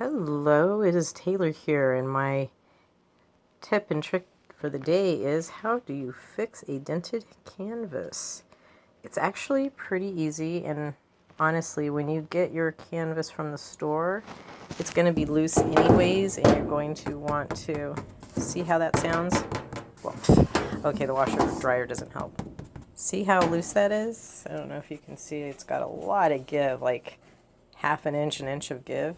Hello, it is Taylor here, and my tip and trick for the day is how do you fix a dented canvas? It's actually pretty easy, and honestly, when you get your canvas from the store, it's going to be loose anyways, and you're going to want to see how that sounds. Well, okay, the washer dryer doesn't help. See how loose that is? I don't know if you can see, it's got a lot of give, like half an inch of give.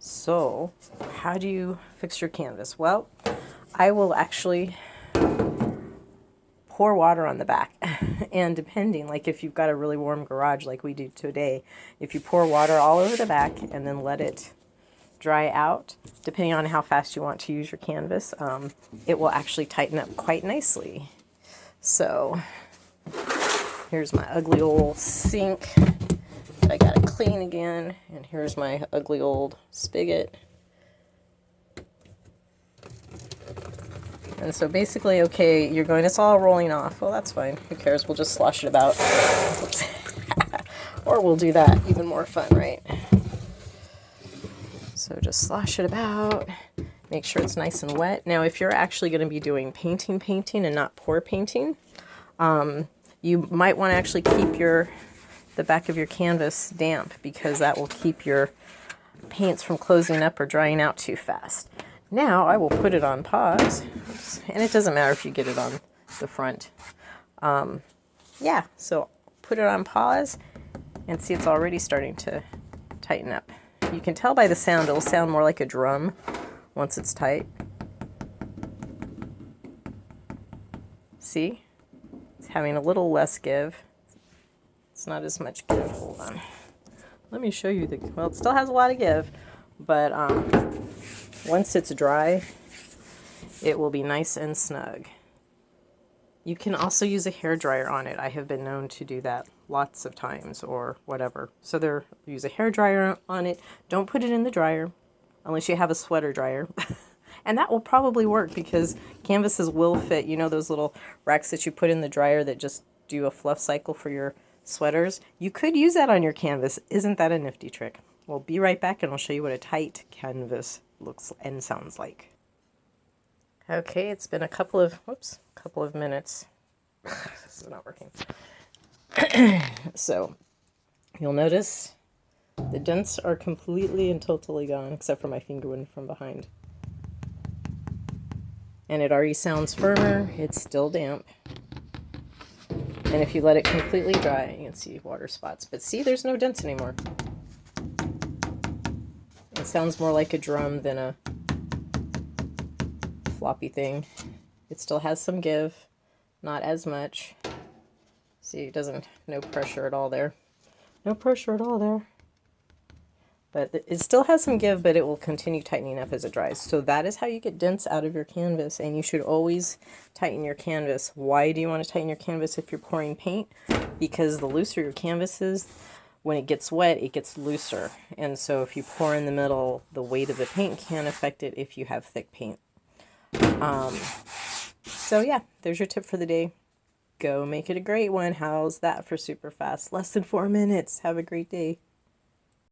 So, how do you fix your canvas? Well, I will actually pour water on the back. And depending, like if you've got a really warm garage like we do today, if you pour water all over the back and then let it dry out, depending on how fast you want to use your canvas, it will actually tighten up quite nicely. So, here's my ugly old sink. I gotta clean again, and here's my ugly old spigot. And so basically, okay, you're going, it's all rolling off. Well, that's fine. Who cares? We'll just slosh it about. Or we'll do that. Even more fun, right? So just slosh it about. Make sure it's nice and wet. Now, if you're actually going to be doing painting and not pour painting, you might want to actually keep the back of your canvas damp, because that will keep your paints from closing up or drying out too fast. Now I will put it on pause. Oops. And it doesn't matter if you get it on the front. Yeah, so put it on pause and see, it's already starting to tighten up. You can tell by the sound, it'll sound more like a drum once it's tight. See? It's having a little less give. It's not as much give. Hold on. Let me show you well, it still has a lot of give, but once it's dry, it will be nice and snug. You can also use a hair dryer on it. I have been known to do that lots of times, or whatever. So use a hair dryer on it. Don't put it in the dryer unless you have a sweater dryer. And that will probably work, because canvases will fit. You know those little racks that you put in the dryer that just do a fluff cycle for your sweaters? You could use that on your canvas. Isn't that a nifty trick? We'll be right back, and I'll show you what a tight canvas looks and sounds like. Okay, it's been a couple of minutes. This is not working. So, you'll notice the dents are completely and totally gone, except for my finger one from behind. And it already sounds firmer. It's still damp. And if you let it completely dry, you can see water spots. But see, there's no dents anymore. It sounds more like a drum than a floppy thing. It still has some give, not as much. See, no pressure at all there. No pressure at all there. But it still has some give, but it will continue tightening up as it dries. So that is how you get dents out of your canvas, and you should always tighten your canvas. Why do you want to tighten your canvas if you're pouring paint? Because the looser your canvas is, when it gets wet, it gets looser. And so if you pour in the middle, the weight of the paint can affect it if you have thick paint. So yeah, there's your tip for the day. Go make it a great one. How's that for super fast? Less than 4 minutes. Have a great day.